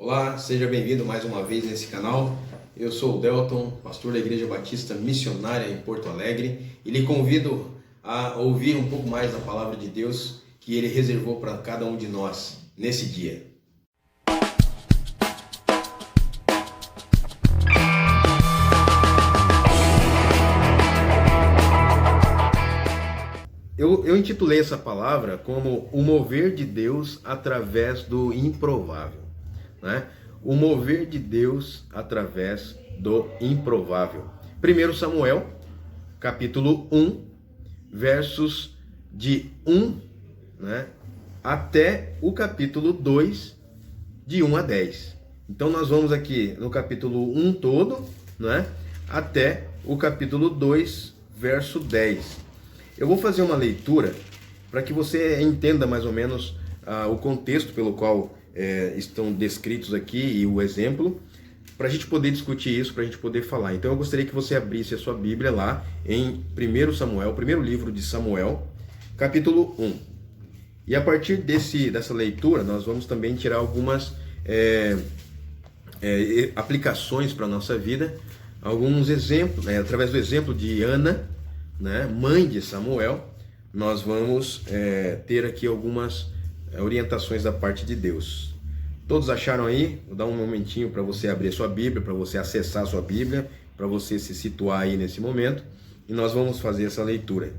Olá, seja bem-vindo mais uma vez nesse canal. Eu sou o Delton, pastor da Igreja Batista Missionária em Porto Alegre, e lhe convido a ouvir um pouco mais da palavra de Deus que Ele reservou para cada um de nós nesse dia. Eu intitulei essa palavra como o mover de Deus através do improvável, né? O mover de Deus através do improvável. 1 Samuel, capítulo 1, versos de 1, né, até o capítulo 2, de 1 a 10. Então nós vamos aqui no capítulo 1 todo, né, até o capítulo 2, verso 10. Eu vou fazer uma leitura para que você entenda mais ou menos o contexto pelo qual estão descritos aqui e o exemplo, para a gente poder discutir isso, para a gente poder falar. Então eu gostaria que você abrisse a sua Bíblia lá em 1 Samuel, o primeiro livro de Samuel, capítulo 1. E a partir dessa leitura nós vamos também tirar algumas aplicações para a nossa vida, alguns exemplos, através do exemplo de Ana, né, mãe de Samuel, nós vamos ter aqui algumas orientações da parte de Deus. Todos acharam aí? Vou dar um momentinho para você abrir a sua Bíblia, para você acessar a sua Bíblia, para você se situar aí nesse momento, e nós vamos fazer essa leitura.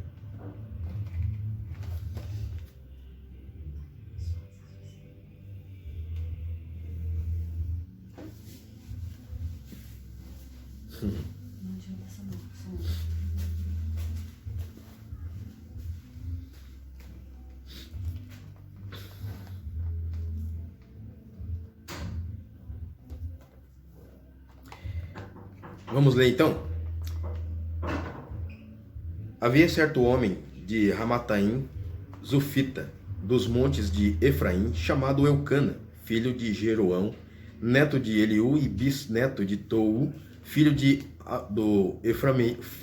Vamos ler então? Havia certo homem de Ramataim, Zufita, dos montes de Efraim, chamado Eucana, filho de Jeroão, neto de Eliú e bisneto de Tou, filho do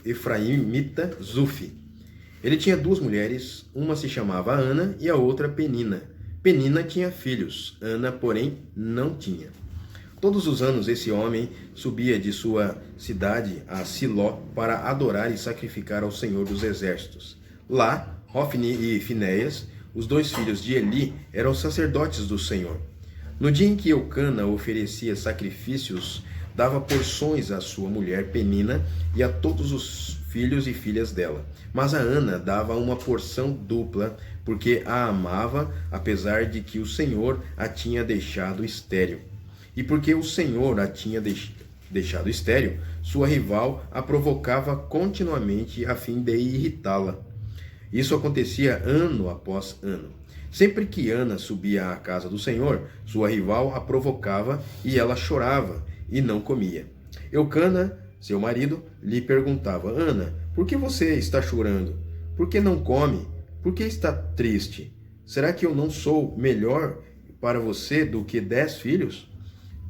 Efraimita Zufi. Ele tinha duas mulheres, uma se chamava Ana e a outra Penina. Penina tinha filhos, Ana, porém, não tinha. Todos os anos esse homem subia de sua cidade a Siló para adorar e sacrificar ao Senhor dos Exércitos. Lá, Hofni e Finéias, os dois filhos de Eli, eram sacerdotes do Senhor. No dia em que Eucana oferecia sacrifícios, dava porções à sua mulher Penina e a todos os filhos e filhas dela. Mas a Ana dava uma porção dupla, porque a amava, apesar de que o Senhor a tinha deixado estéril. E porque o Senhor a tinha deixado estéril, sua rival a provocava continuamente a fim de irritá-la. Isso acontecia ano após ano. Sempre que Ana subia à casa do Senhor, sua rival a provocava e ela chorava e não comia. Eucana, seu marido, lhe perguntava: Ana, por que você está chorando? Por que não come? Por que está triste? Será que eu não sou melhor para você do que 10 filhos?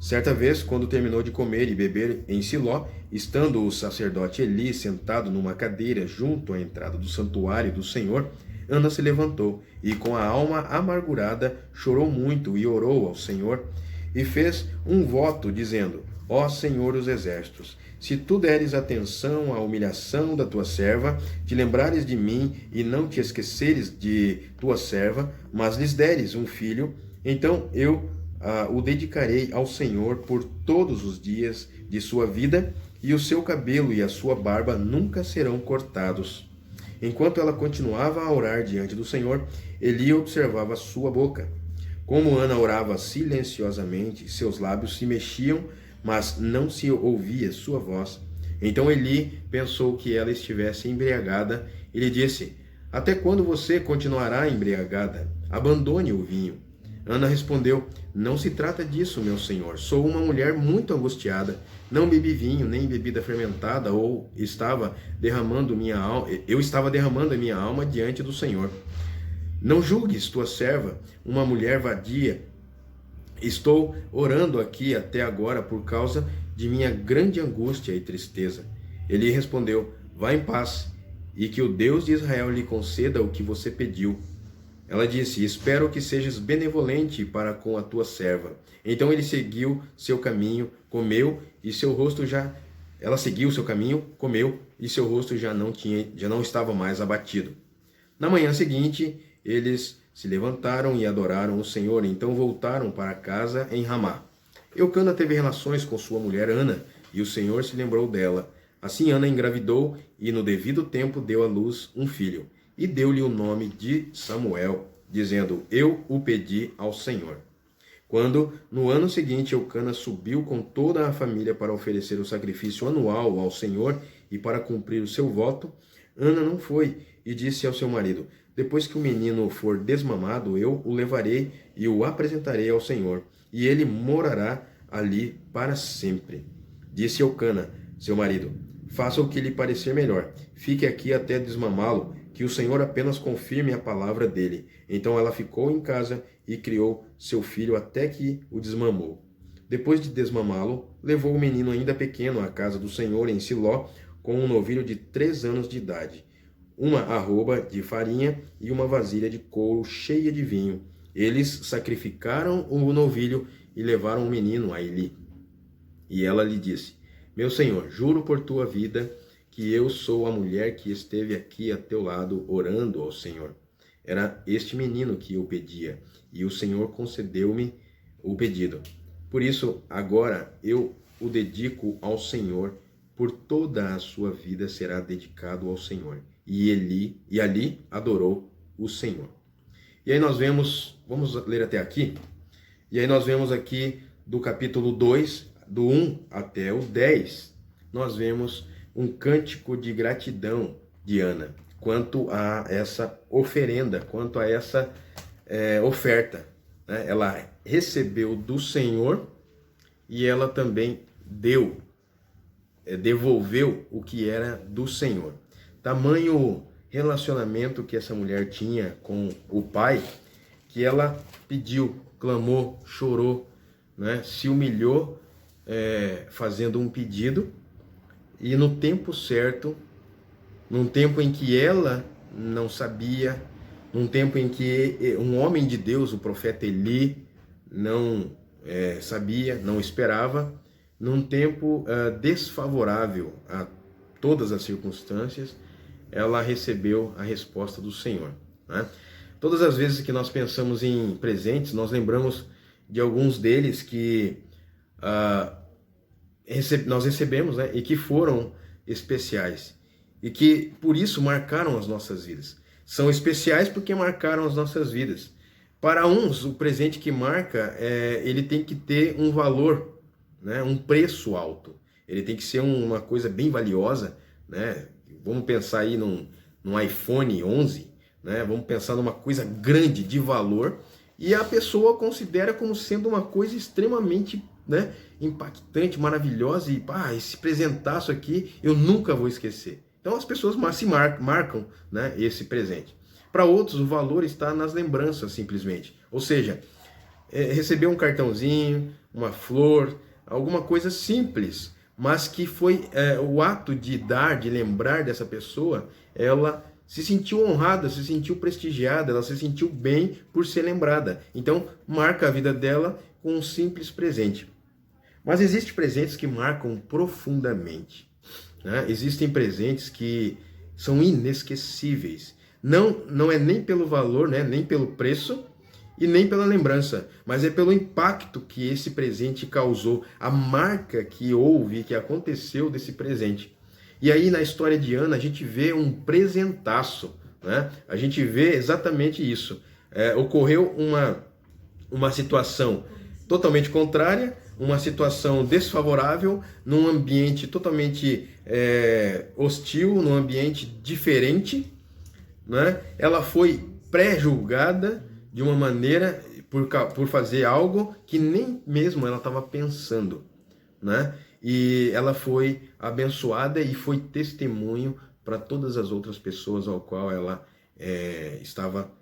Certa vez, quando terminou de comer e beber em Siló, estando o sacerdote Eli sentado numa cadeira junto à entrada do santuário do Senhor, Ana se levantou e, com a alma amargurada, chorou muito e orou ao Senhor e fez um voto, dizendo: Ó Senhor dos Exércitos, se tu deres atenção à humilhação da tua serva, te lembrares de mim e não te esqueceres de tua serva, mas lhes deres um filho, então eu o dedicarei ao Senhor por todos os dias de sua vida, e o seu cabelo e a sua barba nunca serão cortados. Enquanto ela continuava a orar diante do Senhor, Eli observava sua boca. Como Ana orava silenciosamente, seus lábios se mexiam, mas não se ouvia sua voz. Então Eli pensou que ela estivesse embriagada e lhe disse: Até quando você continuará embriagada? Abandone o vinho. Ana respondeu: Não se trata disso, meu senhor. Sou uma mulher muito angustiada. Não bebi vinho, nem bebida fermentada, eu estava derramando a minha alma diante do Senhor. Não julgues tua serva, uma mulher vadia. Estou orando aqui até agora por causa de minha grande angústia e tristeza. Ele respondeu: Vá em paz, e que o Deus de Israel lhe conceda o que você pediu. Ela disse: espero que sejas benevolente para com a tua serva. Então ele seguiu seu caminho, comeu e seu rosto já. Ela seguiu seu caminho, comeu e seu rosto já não estava mais abatido. Na manhã seguinte, eles se levantaram e adoraram o Senhor. Então voltaram para casa em Ramá. Eucana teve relações com sua mulher Ana e o Senhor se lembrou dela. Assim Ana engravidou e no devido tempo deu à luz um filho. E deu-lhe o nome de Samuel, dizendo: eu o pedi ao Senhor. Quando, no ano seguinte, Eucana subiu com toda a família para oferecer o sacrifício anual ao Senhor e para cumprir o seu voto, Ana não foi e disse ao seu marido: depois que o menino for desmamado, eu o levarei e o apresentarei ao Senhor, e ele morará ali para sempre. Disse Eucana, seu marido: faça o que lhe parecer melhor, fique aqui até desmamá-lo, que o Senhor apenas confirme a palavra dele. Então ela ficou em casa e criou seu filho até que o desmamou. Depois de desmamá-lo, levou o menino ainda pequeno à casa do Senhor em Siló, com um novilho de 3 anos de idade, uma arroba de farinha e uma vasilha de couro cheia de vinho. Eles sacrificaram o novilho e levaram o menino a Eli. E ela lhe disse: meu senhor, juro por tua vida que eu sou a mulher que esteve aqui a teu lado orando ao Senhor. Era este menino que eu pedia, e o Senhor concedeu-me o pedido. Por isso, agora eu o dedico ao Senhor, por toda a sua vida será dedicado ao Senhor. E ali adorou o Senhor. E aí nós vemos, vamos ler até aqui, e aí nós vemos aqui do capítulo 2, do 1 até o 10, nós vemos um cântico de gratidão de Ana, quanto a essa oferenda, quanto a essa oferta. Né? Ela recebeu do Senhor e ela também devolveu o que era do Senhor. Tamanho relacionamento que essa mulher tinha com o pai, que ela pediu, clamou, chorou, né? Se humilhou, fazendo um pedido, e no tempo certo, num tempo em que ela não sabia, num tempo em que um homem de Deus, o profeta Eli, não sabia, não esperava, num tempo desfavorável a todas as circunstâncias, ela recebeu a resposta do Senhor. Né? Todas as vezes que nós pensamos em presentes, nós lembramos de alguns deles que nós recebemos, né, e que foram especiais e que por isso marcaram as nossas vidas. São especiais porque marcaram as nossas vidas. Para uns, o presente que marca, ele tem que ter um valor, né, um preço alto. Ele tem que ser uma coisa bem valiosa, né? Vamos pensar aí num iPhone 11, né? Vamos pensar numa coisa grande de valor, e a pessoa considera como sendo uma coisa extremamente, né, impactante, maravilhosa, e esse presentaço aqui eu nunca vou esquecer. Então as pessoas se marcam, né, esse presente. Para outros, o valor está nas lembranças, simplesmente. Ou seja, receber um cartãozinho, uma flor, alguma coisa simples, mas que foi o ato de dar, de lembrar dessa pessoa, ela se sentiu honrada, se sentiu prestigiada, ela se sentiu bem por ser lembrada. Então, marca a vida dela com um simples presente. Mas existem presentes que marcam profundamente. Né? Existem presentes que são inesquecíveis. Não é nem pelo valor, né? Nem pelo preço e nem pela lembrança, mas é pelo impacto que esse presente causou, a marca que houve, que aconteceu desse presente. E aí na história de Ana a gente vê um presentaço, né? A gente vê exatamente isso. Ocorreu uma situação totalmente contrária, uma situação desfavorável, num ambiente totalmente hostil, num ambiente diferente, né? Ela foi pré-julgada de uma maneira por fazer algo que nem mesmo ela estava pensando, né? E ela foi abençoada e foi testemunho para todas as outras pessoas ao qual ela estava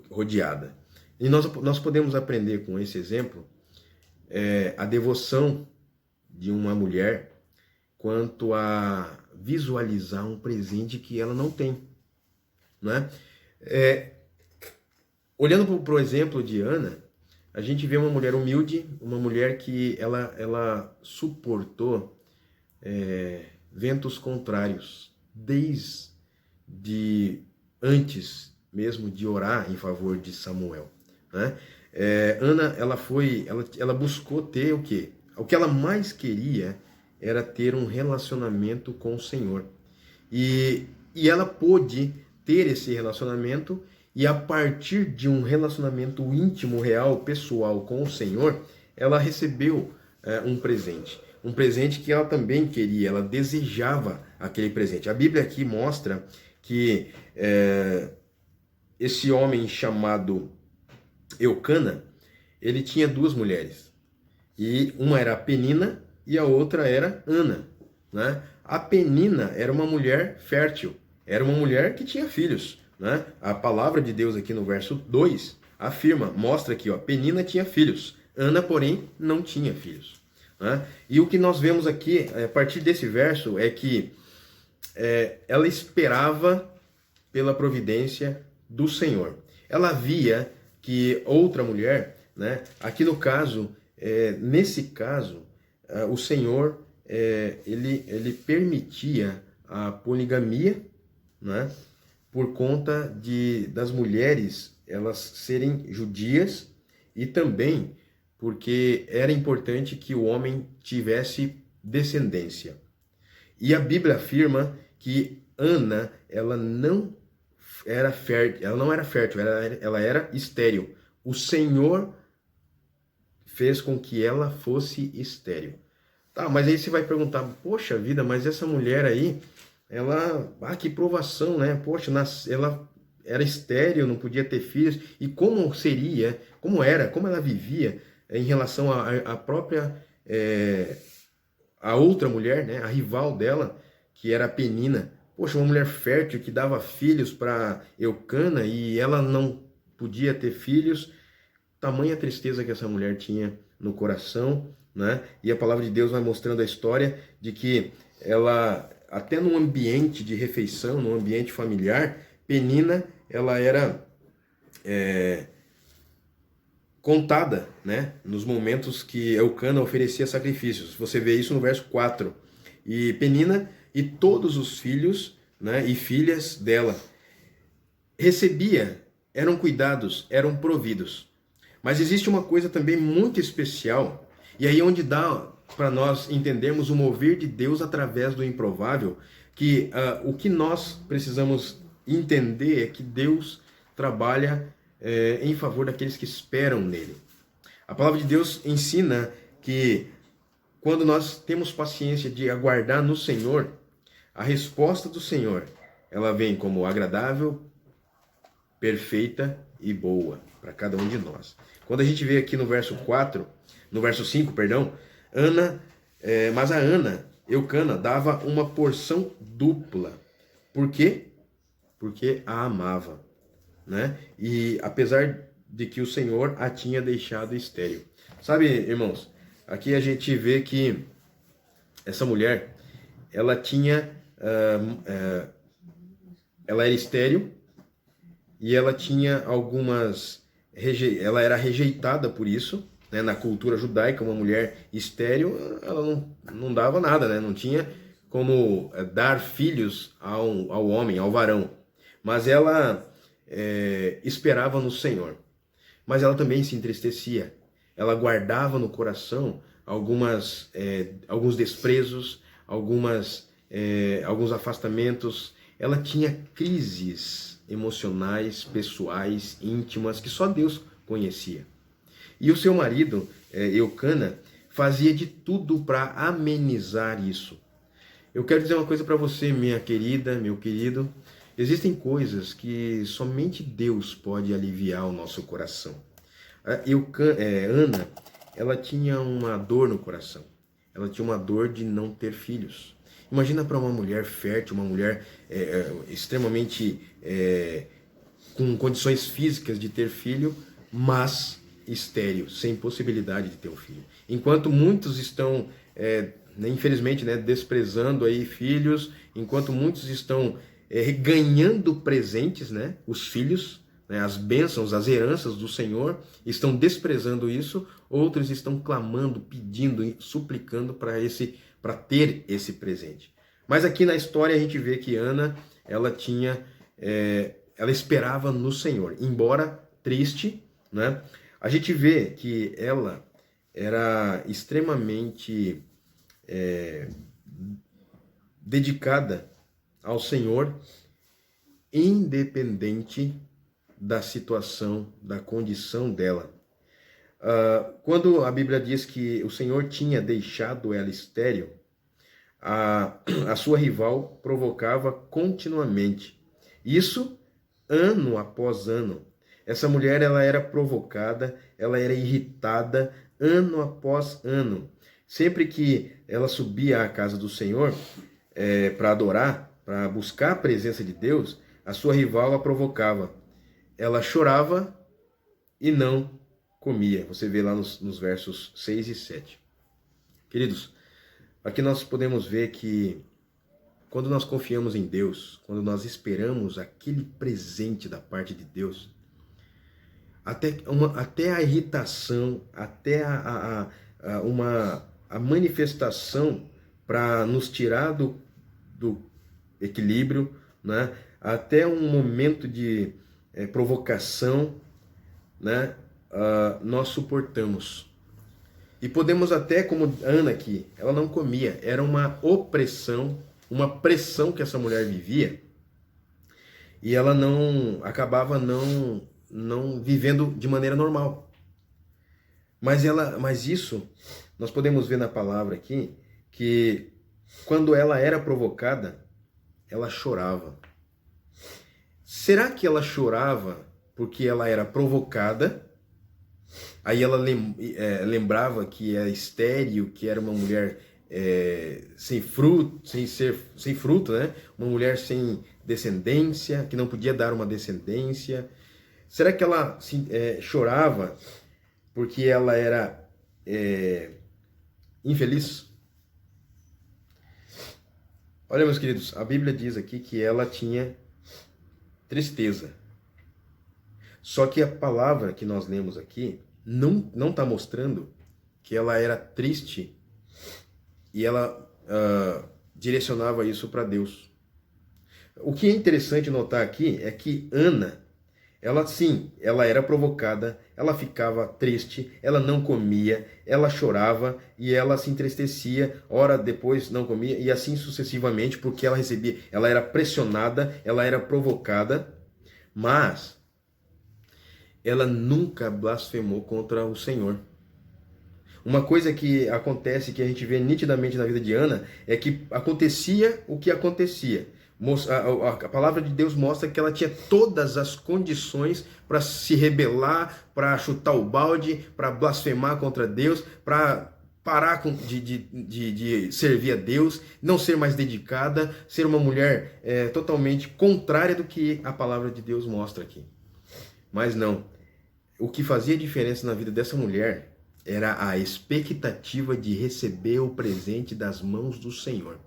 rodeada. E nós podemos aprender com esse exemplo a devoção de uma mulher quanto a visualizar um presente que ela não tem, né? Olhando para o exemplo de Ana, a gente vê uma mulher humilde, uma mulher que ela suportou ventos contrários, desde antes mesmo de orar em favor de Samuel, né? Ana, ela buscou ter o quê? O que ela mais queria era ter um relacionamento com o Senhor. E ela pôde ter esse relacionamento, e a partir de um relacionamento íntimo, real, pessoal com o Senhor, ela recebeu um presente. Um presente que ela também queria, ela desejava aquele presente. A Bíblia aqui mostra que esse homem chamado Eucana, ele tinha duas mulheres. E uma era a Penina e a outra era Ana, né? A Penina era uma mulher fértil, era uma mulher que tinha filhos, né? A palavra de Deus aqui no verso 2 afirma, mostra aqui, ó, Penina tinha filhos, Ana, porém, não tinha filhos, né? E o que nós vemos aqui, a partir desse verso, é que ela esperava pela providência do Senhor. Ela via que outra mulher, né? Aqui no caso, nesse caso, o Senhor ele permitia a poligamia, né? Por conta das mulheres elas serem judias, e também porque era importante que o homem tivesse descendência. E a Bíblia afirma que Ana, ela não era fértil, ela era estéril. O Senhor fez com que ela fosse estéril. Tá, mas aí você vai perguntar, poxa vida, mas essa mulher aí, que provação, né? Poxa, ela era estéril, não podia ter filhos. E como seria, como ela vivia em relação à própria, a outra mulher, né? A rival dela, que era a Penina. Poxa, uma mulher fértil que dava filhos para Eucana e ela não podia ter filhos. Tamanha tristeza que essa mulher tinha no coração, né? E a palavra de Deus vai mostrando a história de que ela, até num ambiente de refeição, num ambiente familiar, Penina, ela era contada, né? Nos momentos que Eucana oferecia sacrifícios. Você vê isso no verso 4. E Penina e todos os filhos, né, e filhas dela eram cuidados, eram providos. Mas existe uma coisa também muito especial, e aí onde dá para nós entendermos o mover de Deus através do improvável, que o que nós precisamos entender é que Deus trabalha em favor daqueles que esperam nele. A palavra de Deus ensina que quando nós temos paciência de aguardar no Senhor, a resposta do Senhor, ela vem como agradável, perfeita e boa para cada um de nós. Quando a gente vê aqui no verso 5, mas a Ana, Eucana, dava uma porção dupla. Por quê? Porque a amava, né? E apesar de que o Senhor a tinha deixado estéril. Sabe, irmãos, aqui a gente vê que essa mulher, ela tinha, ela era estéril, e ela tinha ela era rejeitada por isso, né? Na cultura judaica, uma mulher estéril, ela não dava nada, né? Não tinha como dar filhos ao homem, ao varão. Mas ela esperava no Senhor. Mas ela também se entristecia. Ela guardava no coração alguns desprezos, alguns afastamentos. Ela tinha crises emocionais, pessoais, íntimas, que só Deus conhecia. E o seu marido, Eucana, fazia de tudo para amenizar isso. Eu quero dizer uma coisa para você, minha querida, meu querido. Existem coisas que somente Deus pode aliviar o nosso coração. Ana, ela tinha uma dor no coração. Ela tinha uma dor de não ter filhos. Imagina para uma mulher fértil, uma mulher extremamente com condições físicas de ter filho, mas estéril, sem possibilidade de ter um filho. Enquanto muitos estão, infelizmente, né, desprezando aí filhos, enquanto muitos estão ganhando presentes, né, os filhos, né, as bênçãos, as heranças do Senhor, estão desprezando isso, outros estão clamando, pedindo, suplicando para ter esse presente. Mas aqui na história a gente vê que Ana, ela esperava no Senhor, embora triste, né? A gente vê que ela era extremamente dedicada ao Senhor, independente da situação, da condição dela. Quando a Bíblia diz que o Senhor tinha deixado ela estéril, a sua rival provocava continuamente. Isso ano após ano. Essa mulher, ela era provocada, ela era irritada ano após ano. Sempre que ela subia à casa do Senhor para adorar, para buscar a presença de Deus, a sua rival a provocava. Ela chorava e não comia. Você vê lá nos versos 6 e 7. Queridos, aqui nós podemos ver que quando nós confiamos em Deus, quando nós esperamos aquele presente da parte de Deus, até a irritação, até a manifestação para nos tirar do equilíbrio, né? Até um momento de provocação, né? Nós suportamos. E podemos até, como Ana aqui, ela não comia, era uma opressão, uma pressão que essa mulher vivia, e ela acabava não vivendo de maneira normal. Mas isso, nós podemos ver na palavra aqui, que quando ela era provocada, ela chorava. Será que ela chorava porque ela era provocada? Aí ela lembrava que era estéril, que era uma mulher sem fruto, né? Uma mulher sem descendência, que não podia dar uma descendência. Será que ela chorava porque ela era infeliz? Olha, meus queridos, a Bíblia diz aqui que ela tinha tristeza. Só que a palavra que nós lemos aqui não está mostrando que ela era triste e ela direcionava isso para Deus. O que é interessante notar aqui é que Ana, ela era provocada, ela ficava triste, ela não comia, ela chorava e ela se entristecia, hora depois não comia e assim sucessivamente, porque ela era pressionada, ela era provocada, mas ela nunca blasfemou contra o Senhor. Uma coisa que acontece, que a gente vê nitidamente na vida de Ana, é que acontecia o que acontecia. A palavra de Deus mostra que ela tinha todas as condições para se rebelar, para chutar o balde, para blasfemar contra Deus, para parar de servir a Deus, não ser mais dedicada, ser uma mulher totalmente contrária do que a palavra de Deus mostra aqui. Mas não. O que fazia diferença na vida dessa mulher era a expectativa de receber o presente das mãos do Senhor.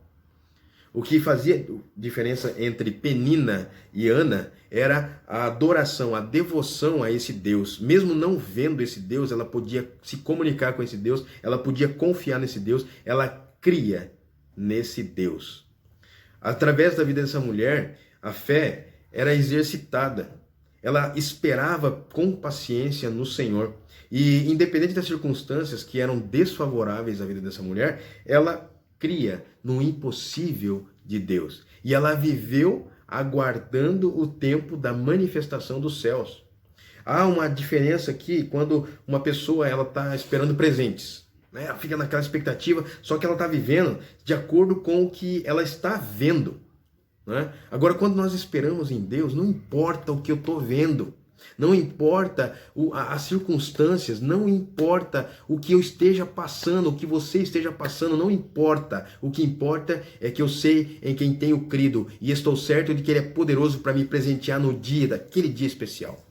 O que fazia diferença entre Penina e Ana era a adoração, a devoção a esse Deus. Mesmo não vendo esse Deus, ela podia se comunicar com esse Deus, ela podia confiar nesse Deus, ela cria nesse Deus. Através da vida dessa mulher, a fé era exercitada. Ela esperava com paciência no Senhor. E independente das circunstâncias que eram desfavoráveis à vida dessa mulher, ela cria no impossível de Deus. E ela viveu aguardando o tempo da manifestação dos céus. Há uma diferença aqui quando uma pessoa está esperando presentes. Né? Ela fica naquela expectativa, só que ela está vivendo de acordo com o que ela está vendo. Né? Agora, quando nós esperamos em Deus, não importa o que eu estou vendo. Não importa as circunstâncias, não importa o que eu esteja passando, o que você esteja passando, não importa. O que importa é que eu sei em quem tenho crido e estou certo de que Ele é poderoso para me presentear no daquele dia especial.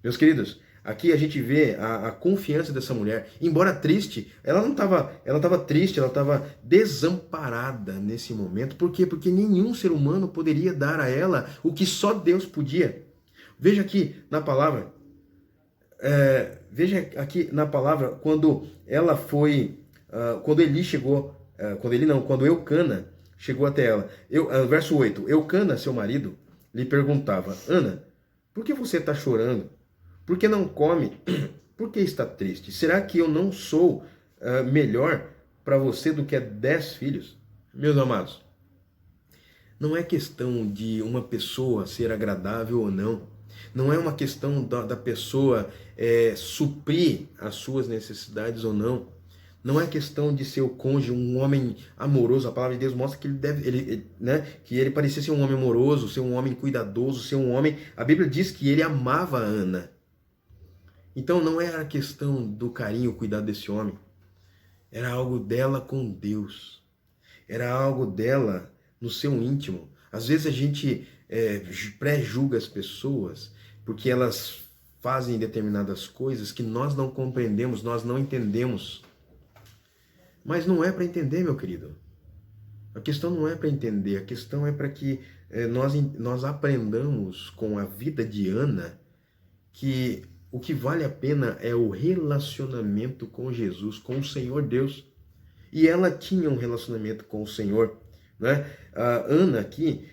Meus queridos, aqui a gente vê a confiança dessa mulher. Embora triste, ela estava triste, ela estava desamparada nesse momento. Por quê? Porque nenhum ser humano poderia dar a ela o que só Deus podia. Veja aqui na palavra, quando ela foi, quando Eli chegou, quando Eucana chegou até ela. Verso 8, Eucana, seu marido, lhe perguntava, Ana, por que você está chorando? Por que não come? Por que está triste? Será que eu não sou melhor para você do que 10 filhos? Meus amados, não é questão de uma pessoa ser agradável ou não. Não é uma questão da pessoa suprir as suas necessidades ou não. Não é questão de ser o cônjuge, um homem amoroso. A palavra de Deus mostra que que ele parecia ser um homem amoroso, ser um homem cuidadoso, ser um homem... A Bíblia diz que ele amava a Ana. Então não era a questão do carinho, o cuidado desse homem. Era algo dela com Deus. Era algo dela no seu íntimo. Às vezes a gente pré-julga as pessoas porque elas fazem determinadas coisas que nós não compreendemos, nós não entendemos. Mas não é para entender, meu querido. A questão não é para entender, a questão é para que nós aprendamos com a vida de Ana que o que vale a pena é o relacionamento com Jesus, com o Senhor Deus. E ela tinha um relacionamento com o Senhor. Né? A Ana aqui,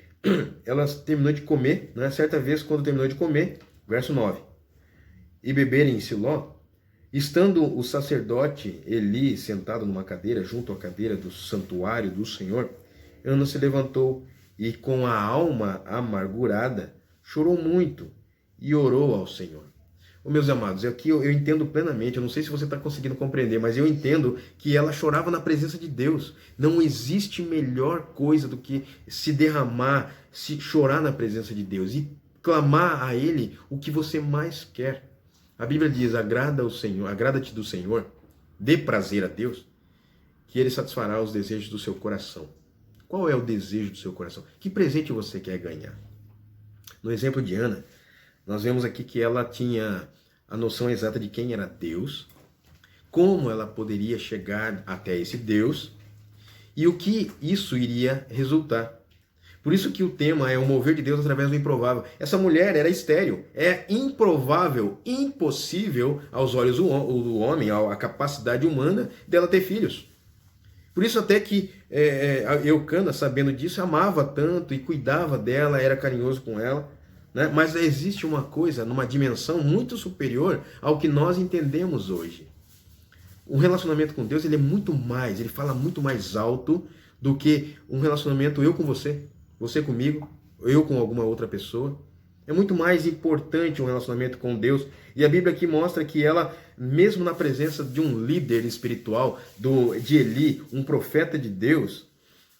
ela terminou de comer, né? Certa vez quando terminou de comer, verso 9, e beber em Siló, estando o sacerdote Eli sentado numa cadeira, junto à cadeira do santuário do Senhor, Ana se levantou e com a alma amargurada chorou muito e orou ao Senhor. Meus amados, aqui eu entendo plenamente, eu não sei se você está conseguindo compreender, mas eu entendo que ela chorava na presença de Deus. Não existe melhor coisa do que se derramar, se chorar na presença de Deus e clamar a Ele o que você mais quer. A Bíblia diz, agrada-te do Senhor, dê prazer a Deus, que Ele satisfará os desejos do seu coração. Qual é o desejo do seu coração? Que presente você quer ganhar? No exemplo de Ana, nós vemos aqui que ela tinha a noção exata de quem era Deus, como ela poderia chegar até esse Deus e o que isso iria resultar. Por isso que o tema é o mover de Deus através do improvável. Essa mulher era estéril, é improvável, impossível aos olhos do homem, a capacidade humana dela ter filhos. Por isso até que Eucana, sabendo disso, amava tanto e cuidava dela, era carinhoso com ela. Né? Mas existe uma coisa, numa dimensão muito superior ao que nós entendemos hoje. O relacionamento com Deus, ele é muito mais, ele fala muito mais alto do que um relacionamento eu com você, você comigo, eu com alguma outra pessoa. É muito mais importante um relacionamento com Deus. E a Bíblia aqui mostra que ela, mesmo na presença de um líder espiritual, de Eli, um profeta de Deus,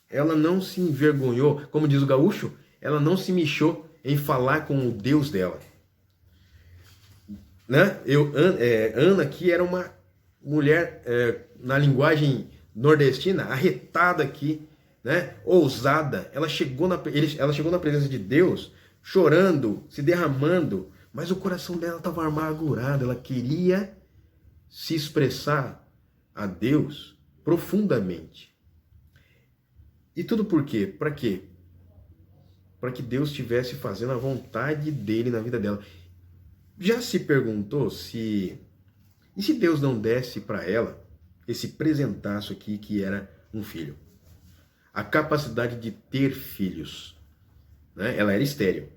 ela não se envergonhou, como diz o gaúcho, ela não se mexeu em falar com o Deus dela. Né? Ana aqui era uma mulher, na linguagem nordestina, arretada aqui, né? Ousada. Ela chegou na presença de Deus, chorando, se derramando, mas o coração dela estava amargurado, ela queria se expressar a Deus profundamente. E tudo por quê? Para quê? Para que Deus estivesse fazendo a vontade dele na vida dela. Já se perguntou e se Deus não desse para ela esse presentaço aqui que era um filho? A capacidade de ter filhos. Né? Ela era estéril.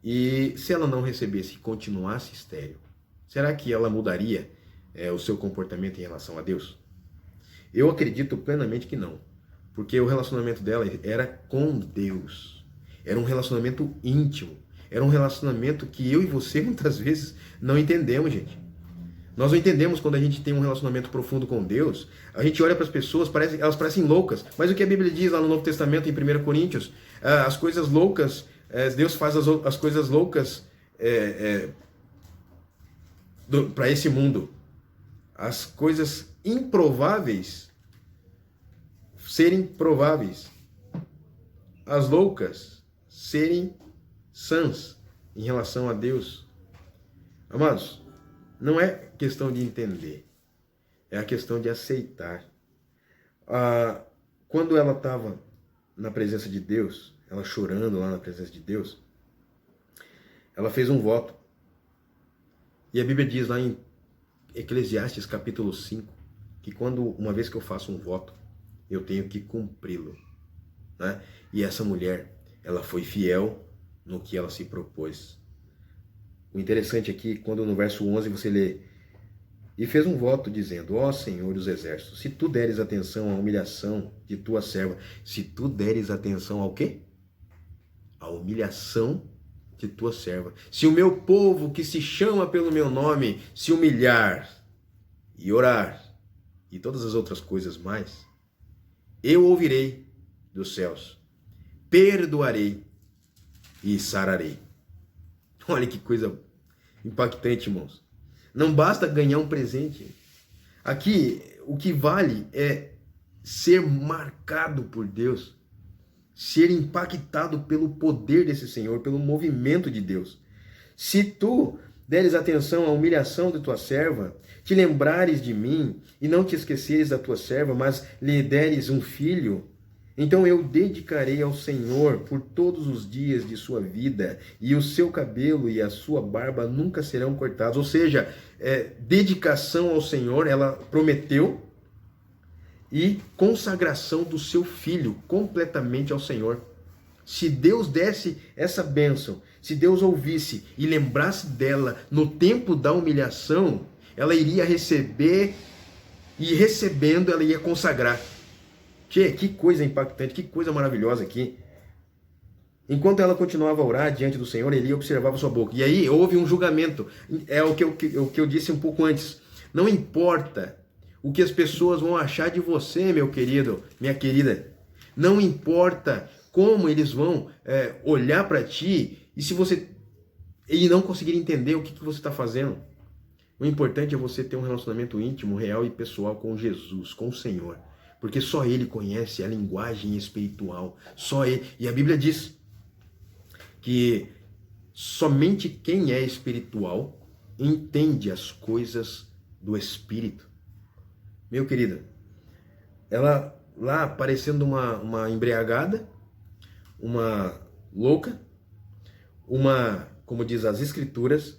E se ela não recebesse e continuasse estéril, será que ela mudaria o seu comportamento em relação a Deus? Eu acredito plenamente que não. Porque o relacionamento dela era com Deus. Era um relacionamento íntimo. Era um relacionamento que eu e você muitas vezes não entendemos, gente. Nós não entendemos quando a gente tem um relacionamento profundo com Deus. A gente olha para as pessoas, elas parecem loucas. Mas o que a Bíblia diz lá no Novo Testamento, em 1 Coríntios, as coisas loucas, Deus faz as coisas loucas para esse mundo. As coisas improváveis serem prováveis. As loucas serem sãs em relação a Deus. Amados, não é questão de entender, é a questão de aceitar. Quando ela estava na presença de Deus, ela chorando lá na presença de Deus, ela fez um voto. E a Bíblia diz lá em Eclesiastes capítulo 5, que uma vez que eu faço um voto, eu tenho que cumpri-lo, né? E essa mulher, ela foi fiel no que ela se propôs. O interessante aqui, quando no verso 11 você lê: e fez um voto dizendo: ó Senhor dos exércitos, se tu deres atenção à humilhação de tua serva, se tu deres atenção ao quê? A humilhação de tua serva. Se o meu povo que se chama pelo meu nome se humilhar e orar e todas as outras coisas mais, eu ouvirei dos céus, perdoarei e sararei. Olha que coisa impactante, irmãos. Não basta ganhar um presente. Aqui, o que vale é ser marcado por Deus, ser impactado pelo poder desse Senhor, pelo movimento de Deus. Se tu deres atenção à humilhação de tua serva, te lembrares de mim e não te esqueceres da tua serva, mas lhe deres um filho, então eu dedicarei ao Senhor por todos os dias de sua vida, e o seu cabelo e a sua barba nunca serão cortados. Ou seja, dedicação ao Senhor, ela prometeu, e consagração do seu filho completamente ao Senhor. Se Deus desse essa bênção, se Deus ouvisse e lembrasse dela no tempo da humilhação, ela iria receber, e recebendo ela ia consagrar. Que coisa impactante, que coisa maravilhosa aqui. Enquanto ela continuava a orar diante do Senhor, ele observava sua boca. E aí houve um julgamento. É o que eu disse um pouco antes. Não importa o que as pessoas vão achar de você, meu querido, minha querida. Não importa como eles vão olhar para ti e não conseguir entender o que você está fazendo. O importante é você ter um relacionamento íntimo, real e pessoal com Jesus, com o Senhor. Porque só Ele conhece a linguagem espiritual. Só Ele. E a Bíblia diz que somente quem é espiritual entende as coisas do Espírito. Meu querido, ela lá parecendo uma embriagada, uma louca, como diz as Escrituras,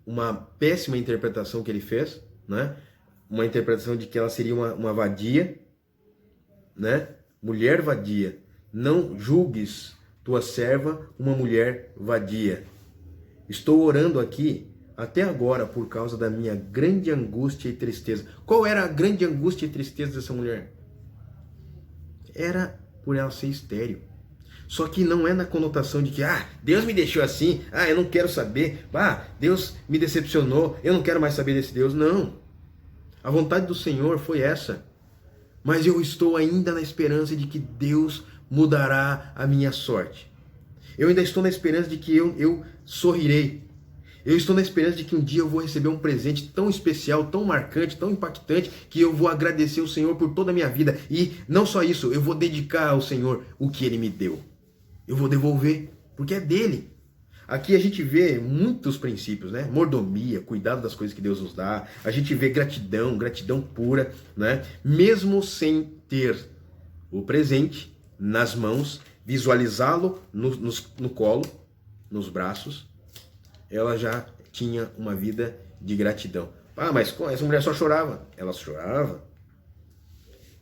uma péssima interpretação que ele fez, né? Uma interpretação de que ela seria uma vadia, né? Mulher vadia. Não julgues tua serva uma mulher vadia. Estou orando aqui até agora por causa da minha grande angústia e tristeza. Qual era a grande angústia e tristeza dessa mulher? Era por ela ser estéril. Só que não é na conotação de que, Deus me deixou assim, eu não quero saber, Deus me decepcionou, eu não quero mais saber desse Deus. Não. A vontade do Senhor foi essa. Mas eu estou ainda na esperança de que Deus mudará a minha sorte. Eu ainda estou na esperança de que eu sorrirei. Eu estou na esperança de que um dia eu vou receber um presente tão especial, tão marcante, tão impactante, que eu vou agradecer ao Senhor por toda a minha vida. E não só isso, eu vou dedicar ao Senhor o que Ele me deu. Eu vou devolver, porque é dele. Aqui a gente vê muitos princípios, né? Mordomia, cuidado das coisas que Deus nos dá. A gente vê gratidão, gratidão pura, né? Mesmo sem ter o presente nas mãos, visualizá-lo no colo, nos braços, ela já tinha uma vida de gratidão. Mas essa mulher só chorava. Ela chorava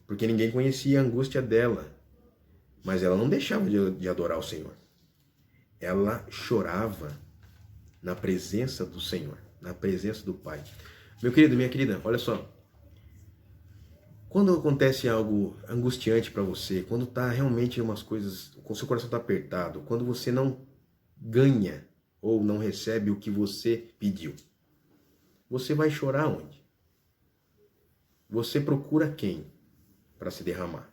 porque ninguém conhecia a angústia dela. Mas ela não deixava de adorar o Senhor. Ela chorava na presença do Senhor, na presença do Pai. Meu querido, minha querida, olha só. Quando acontece algo angustiante para você, quando tá realmente umas coisas, o seu coração tá apertado, quando você não ganha ou não recebe o que você pediu, você vai chorar onde? Você procura quem para se derramar?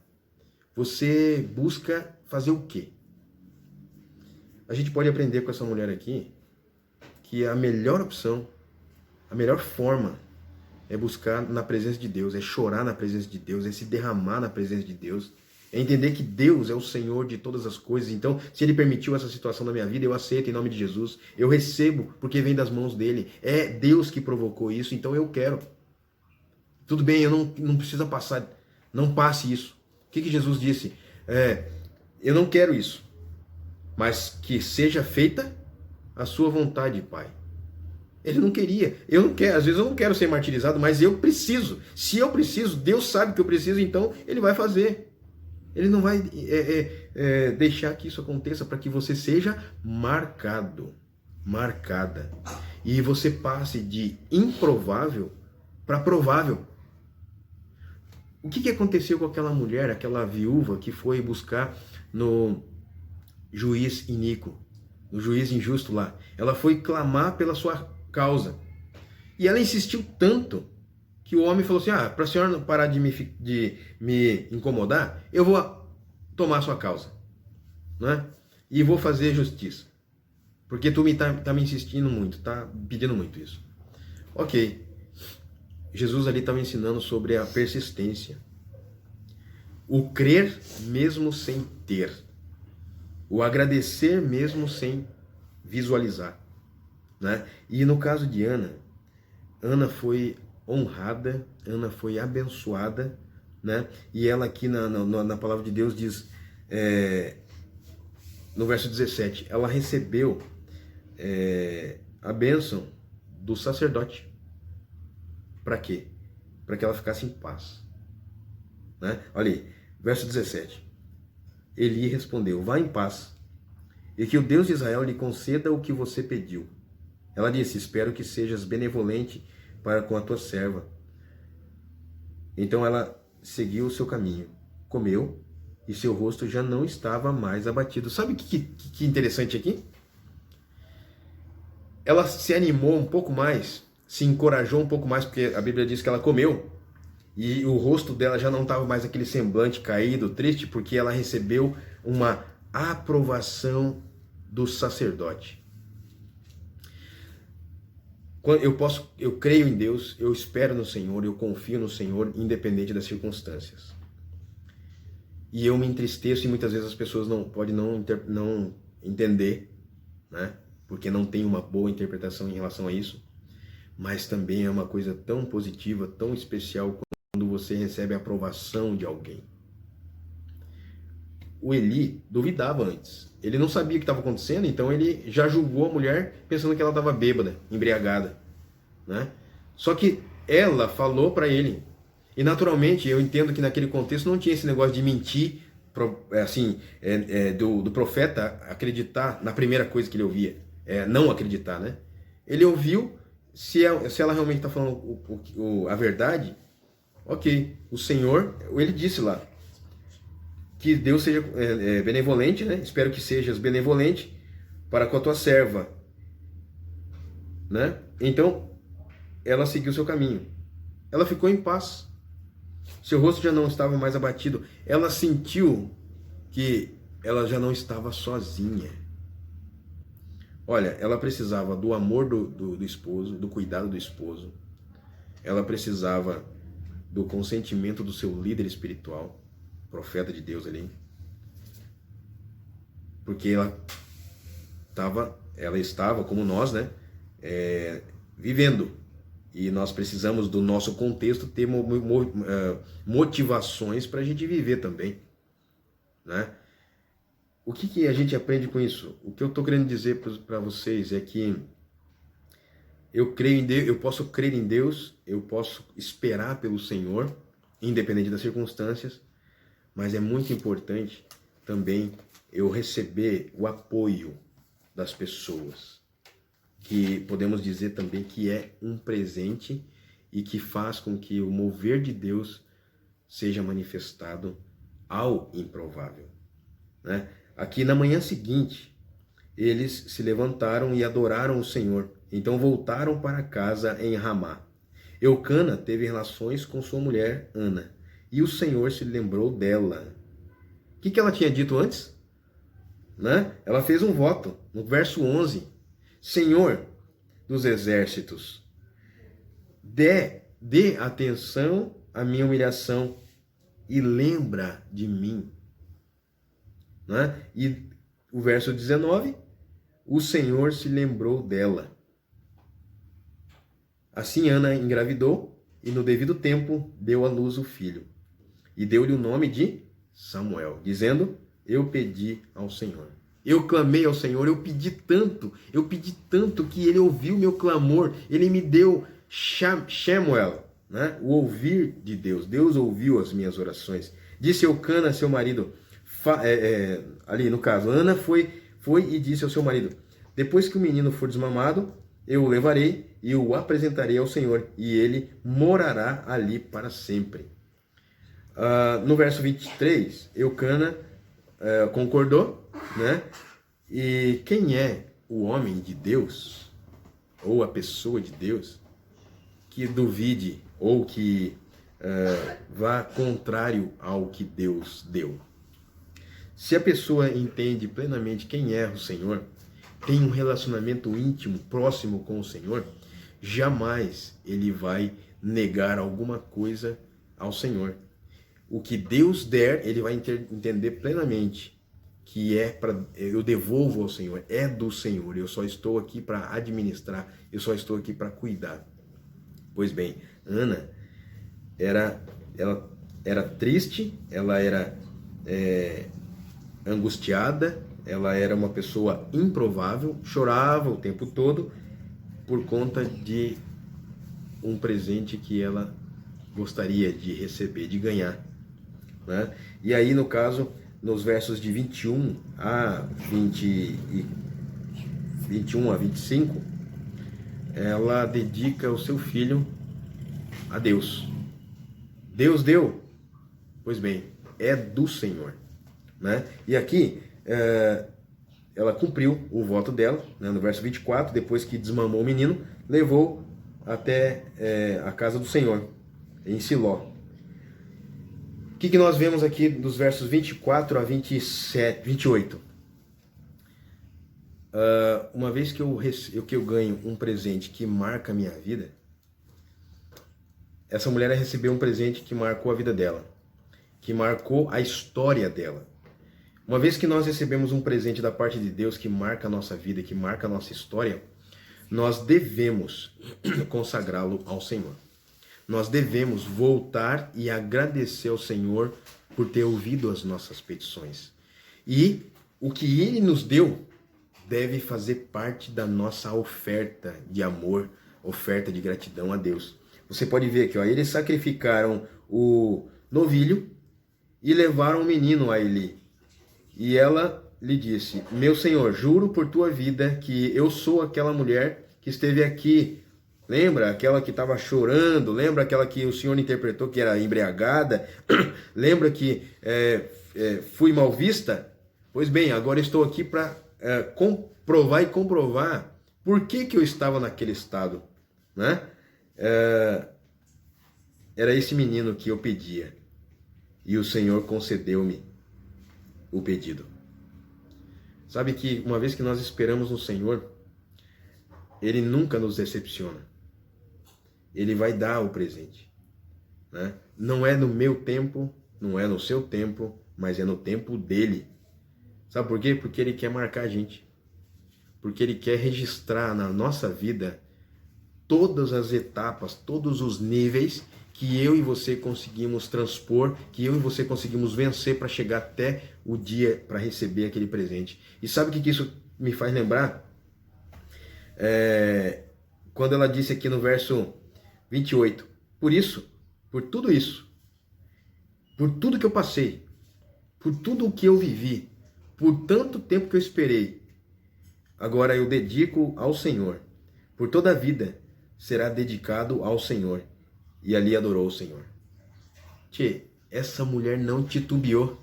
Você busca fazer o quê? A gente pode aprender com essa mulher aqui que a melhor opção, a melhor forma é buscar na presença de Deus, é chorar na presença de Deus, é se derramar na presença de Deus, é entender que Deus é o Senhor de todas as coisas. Então, se Ele permitiu essa situação na minha vida, eu aceito em nome de Jesus, eu recebo porque vem das mãos dEle, é Deus que provocou isso, então eu quero. Tudo bem, eu não precisa passar, não passe isso. O que Jesus disse? Eu não quero isso, mas que seja feita a sua vontade, Pai. Ele não queria. Eu não quero, às vezes eu não quero ser martirizado, mas eu preciso. Se eu preciso, Deus sabe que eu preciso, então Ele vai fazer. Ele não vai deixar que isso aconteça para que você seja marcado, marcada. E você passe de improvável para provável. O que aconteceu com aquela mulher, aquela viúva que foi buscar no juiz iníquo, no juiz injusto lá? Ela foi clamar pela sua causa. E ela insistiu tanto que o homem falou assim, para a senhora não parar de me incomodar, eu vou tomar a sua causa, né? E vou fazer justiça. Porque tu tá me insistindo muito, tá pedindo muito isso. Ok. Jesus ali estava ensinando sobre a persistência. O crer mesmo sem ter. O agradecer mesmo sem visualizar, né? E no caso de Ana, Ana foi honrada, Ana foi abençoada, né? E ela aqui na palavra de Deus diz, no verso 17, ela recebeu a bênção do sacerdote. Para quê? Para que ela ficasse em paz, né? Olha aí, verso 17. Eli respondeu, vá em paz, e que o Deus de Israel lhe conceda o que você pediu. Ela disse, espero que sejas benevolente para com a tua serva. Então ela seguiu o seu caminho, comeu, e seu rosto já não estava mais abatido. Sabe o que interessante aqui? Ela se animou um pouco mais, se encorajou um pouco mais, porque a Bíblia diz que ela comeu, e o rosto dela já não estava mais aquele semblante caído, triste, porque ela recebeu uma aprovação do sacerdote. Eu creio em Deus, eu espero no Senhor, eu confio no Senhor, independente das circunstâncias. E eu me entristeço e muitas vezes as pessoas podem não entender, né? Porque não tem uma boa interpretação em relação a isso. Mas também é uma coisa tão positiva, tão especial quando você recebe a aprovação de alguém. O Eli duvidava antes. Ele não sabia o que estava acontecendo, então ele já julgou a mulher pensando que ela estava bêbada, embriagada, né? Só que ela falou para ele. E naturalmente, eu entendo que naquele contexto não tinha esse negócio de mentir, assim, do profeta acreditar na primeira coisa que ele ouvia. Não acreditar, né? Ele ouviu, se ela realmente está falando a verdade, ok. O Senhor, ele disse lá, que Deus seja benevolente, né? Espero que sejas benevolente para com a tua serva, né? Então, ela seguiu o seu caminho. Ela ficou em paz. Seu rosto já não estava mais abatido. Ela sentiu que ela já não estava sozinha. Olha, ela precisava do amor do esposo, do cuidado do esposo. Ela precisava do consentimento do seu líder espiritual, profeta de Deus ali. Porque ela estava, como nós, né, vivendo. E nós precisamos do nosso contexto ter motivações para a gente viver também, né? O que a gente aprende com isso? O que eu estou querendo dizer para vocês é que eu creio em Deus, eu posso crer em Deus, eu posso esperar pelo Senhor, independente das circunstâncias, mas é muito importante também eu receber o apoio das pessoas, que podemos dizer também que é um presente e que faz com que o mover de Deus seja manifestado ao improvável, né? Aqui na manhã seguinte, eles se levantaram e adoraram o Senhor. Então voltaram para casa em Ramá. Eucana teve relações com sua mulher Ana, e o Senhor se lembrou dela. O que ela tinha dito antes? Né? Ela fez um voto, no verso 11. Senhor dos exércitos, dê atenção à minha humilhação e lembra de mim. Né? E o verso 19, o Senhor se lembrou dela. Assim Ana engravidou e no devido tempo deu à luz o filho. E deu-lhe o nome de Samuel, dizendo, eu pedi ao Senhor. Eu clamei ao Senhor, eu pedi tanto que Ele ouviu meu clamor, Ele me deu Shemuel, né? O ouvir de Deus. Deus ouviu as minhas orações. Disse Eucana, seu marido, ali no caso, Ana foi e disse ao seu marido: depois que o menino for desmamado, eu o levarei e o apresentarei ao Senhor, e ele morará ali para sempre. No verso 23, Eucana concordou, né? E quem é o homem de Deus, ou a pessoa de Deus, que duvide ou que vá contrário ao que Deus deu? Se a pessoa entende plenamente quem é o Senhor, tem um relacionamento íntimo, próximo com o Senhor, jamais ele vai negar alguma coisa ao Senhor. O que Deus der, ele vai entender plenamente que eu devolvo ao Senhor, é do Senhor. Eu só estou aqui para administrar, eu só estou aqui para cuidar. Pois bem, Ana ela era triste, ela era angustiada, ela era uma pessoa improvável, chorava o tempo todo por conta de um presente que ela gostaria de receber, de ganhar, né? E aí, no caso, nos versos de 21 a 25, ela dedica o seu filho a Deus. Deus deu? Pois bem, é do Senhor, né? E aqui ela cumpriu o voto dela, né? No verso 24, depois que desmamou o menino, levou até a casa do Senhor, em Siló. O que nós vemos aqui dos versos 24 a 28? Uma vez que eu ganho um presente que marca a minha vida, essa mulher recebeu um presente que marcou a vida dela, que marcou a história dela. Uma vez que nós recebemos um presente da parte de Deus que marca a nossa vida, que marca a nossa história, nós devemos consagrá-lo ao Senhor. Nós devemos voltar e agradecer ao Senhor por ter ouvido as nossas petições. E o que Ele nos deu deve fazer parte da nossa oferta de amor, oferta de gratidão a Deus. Você pode ver aqui, ó, eles sacrificaram o novilho e levaram o menino a Eli. E ela lhe disse: meu senhor, juro por tua vida que eu sou aquela mulher que esteve aqui. Lembra aquela que estava chorando? Lembra aquela que o senhor interpretou que era embriagada? Lembra que fui mal vista? Pois bem, agora estou aqui para comprovar por que eu estava naquele estado, né? Era esse menino que eu pedia, e o Senhor concedeu-me o pedido. Sabe que uma vez que nós esperamos no Senhor, Ele nunca nos decepciona. Ele vai dar o presente, né? Não é no meu tempo, não é no seu tempo, mas é no tempo dele. Sabe por quê? Porque Ele quer marcar a gente. Porque Ele quer registrar na nossa vida todas as etapas, todos os níveis que eu e você conseguimos transpor, que eu e você conseguimos vencer para chegar até o dia para receber aquele presente. E sabe o que isso me faz lembrar? Quando ela disse aqui no verso 28, por isso, por tudo isso, por tudo que eu passei, por tudo o que eu vivi, por tanto tempo que eu esperei, agora eu dedico ao Senhor. Por toda a vida será dedicado ao Senhor. E ali adorou o Senhor. Essa mulher não titubeou.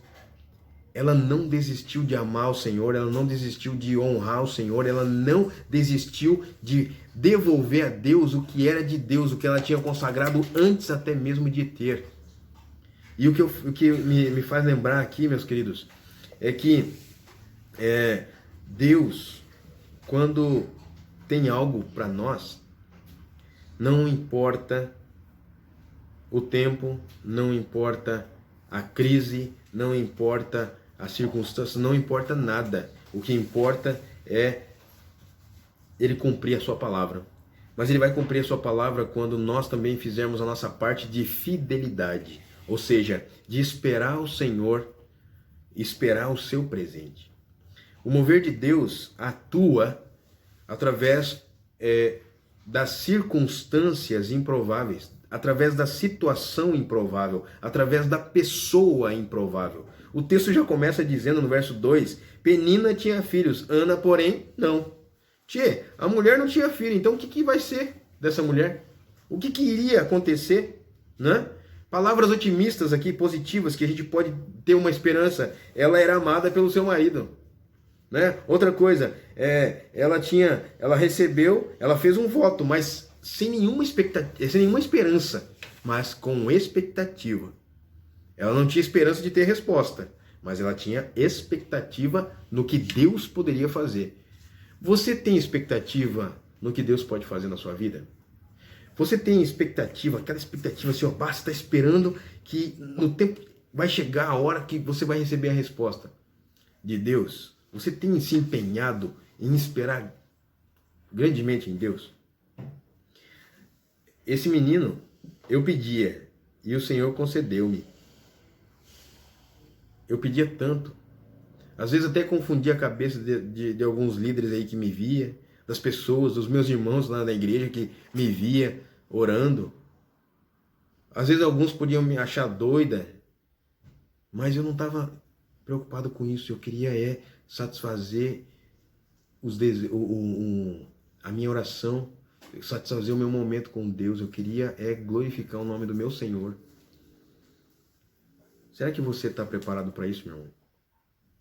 Ela não desistiu de amar o Senhor, ela não desistiu de honrar o Senhor, ela não desistiu de devolver a Deus o que era de Deus, o que ela tinha consagrado antes até mesmo de ter. E o que me faz lembrar aqui, meus queridos, é que Deus, quando tem algo para nós, não importa o tempo, não importa a crise, não importa as circunstâncias, não importa nada. O que importa é Ele cumprir a sua palavra. Mas Ele vai cumprir a sua palavra quando nós também fizermos a nossa parte de fidelidade. Ou seja, de esperar o Senhor, esperar o seu presente. O mover de Deus atua através das circunstâncias improváveis, através da situação improvável, através da pessoa improvável. O texto já começa dizendo no verso 2, Penina tinha filhos, Ana, porém, não. Tchê, a mulher não tinha filho, então o que vai ser dessa mulher? O que iria acontecer? Né? Palavras otimistas aqui, positivas, que a gente pode ter uma esperança. Ela era amada pelo seu marido. Né? Outra coisa, ela recebeu, ela fez um voto, mas sem nenhuma expectativa, sem nenhuma esperança, mas com expectativa. Ela não tinha esperança de ter resposta, mas ela tinha expectativa no que Deus poderia fazer. Você tem expectativa no que Deus pode fazer na sua vida? Você tem expectativa, aquela expectativa assim, ó, você está esperando que no tempo vai chegar a hora que você vai receber a resposta de Deus? Você tem se empenhado em esperar grandemente em Deus? Esse menino, eu pedia, e o Senhor concedeu-me. Eu pedia tanto. Às vezes até confundia a cabeça de alguns líderes aí que me via, das pessoas, dos meus irmãos lá na igreja que me via orando. Às vezes alguns podiam me achar doida, mas eu não estava preocupado com isso. Eu queria satisfazer a minha oração, satisfazer o meu momento com Deus. Eu queria glorificar o nome do meu Senhor. Será que você está preparado para isso, meu irmão?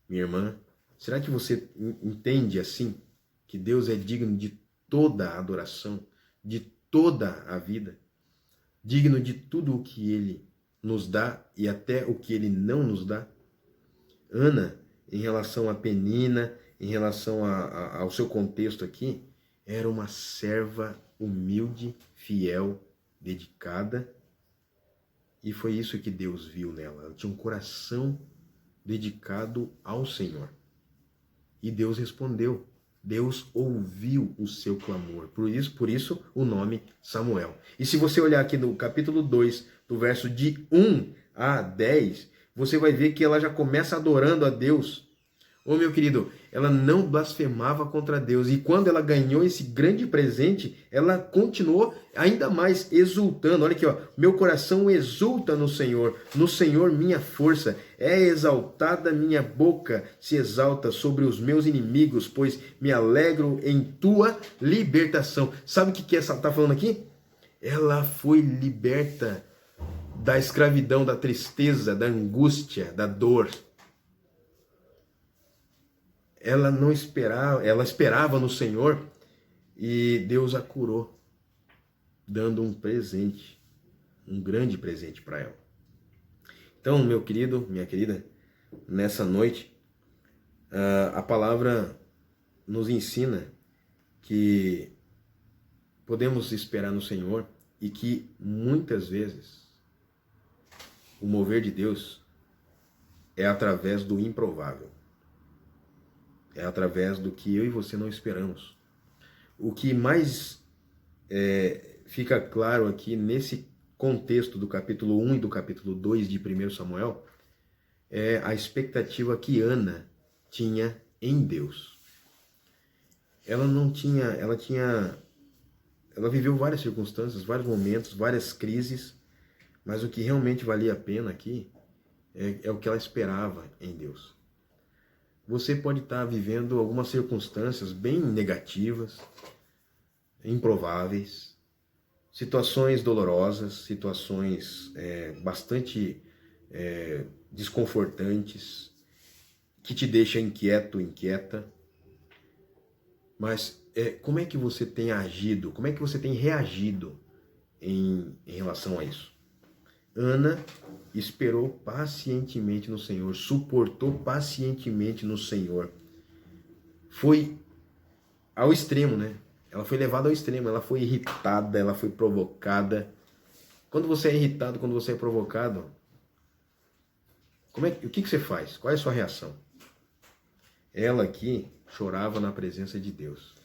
Minha irmã? Será que você entende assim que Deus é digno de toda a adoração, de toda a vida, digno de tudo o que Ele nos dá e até o que Ele não nos dá? Ana, em relação a Penina, em relação ao seu contexto aqui, era uma serva humilde, fiel, dedicada, e foi isso que Deus viu nela. Ela tinha um coração dedicado ao Senhor. E Deus respondeu. Deus ouviu o seu clamor. Por isso o nome Samuel. E se você olhar aqui no capítulo 2, do verso de 1 a 10, você vai ver que ela já começa adorando a Deus. Ô meu querido, ela não blasfemava contra Deus. E quando ela ganhou esse grande presente, ela continuou ainda mais exultando. Olha aqui, ó. Meu coração exulta no Senhor minha força. É exaltada minha boca, se exalta sobre os meus inimigos, pois me alegro em tua libertação. Sabe o que essa está falando aqui? Ela foi liberta da escravidão, da tristeza, da angústia, da dor. Ela não esperava, ela esperava no Senhor e Deus a curou, dando um presente, um grande presente para ela. Então, meu querido, minha querida, nessa noite, a palavra nos ensina que podemos esperar no Senhor e que muitas vezes o mover de Deus é através do improvável. É através do que eu e você não esperamos. O que mais fica claro aqui nesse contexto do capítulo 1 e do capítulo 2 de 1 Samuel é a expectativa que Ana tinha em Deus. Ela viveu várias circunstâncias, vários momentos, várias crises, mas o que realmente valia a pena aqui é o que ela esperava em Deus. Você pode estar vivendo algumas circunstâncias bem negativas, improváveis, situações dolorosas, situações bastante desconfortantes, que te deixam inquieto, inquieta. Mas como é que você tem agido, como é que você tem reagido em relação a isso? Ana esperou pacientemente no Senhor, suportou pacientemente no Senhor. Foi ao extremo, né? Ela foi levada ao extremo, ela foi irritada, ela foi provocada. Quando você é irritado, quando você é provocado, o que você faz? Qual é a sua reação? Ela aqui chorava na presença de Deus,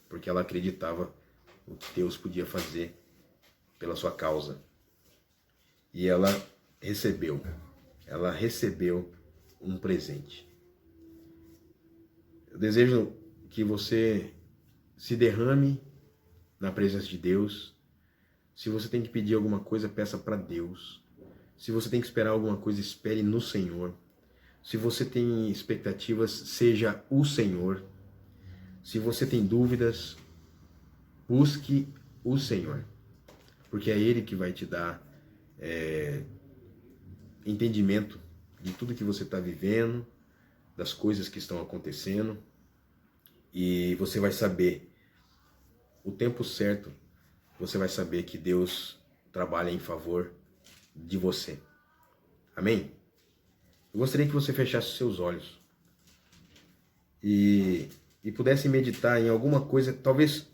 porque ela acreditava o que Deus podia fazer pela sua causa. E ela recebeu um presente. Eu desejo que você se derrame na presença de Deus. Se você tem que pedir alguma coisa, peça para Deus. Se você tem que esperar alguma coisa, espere no Senhor. Se você tem expectativas, seja o Senhor. Se você tem dúvidas, busque o Senhor. Porque é Ele que vai te dar entendimento de tudo que você está vivendo, das coisas que estão acontecendo. E você vai saber o tempo certo. Você vai saber que Deus trabalha em favor de você. Amém? Eu gostaria que você fechasse seus olhos e pudesse meditar em alguma coisa, talvez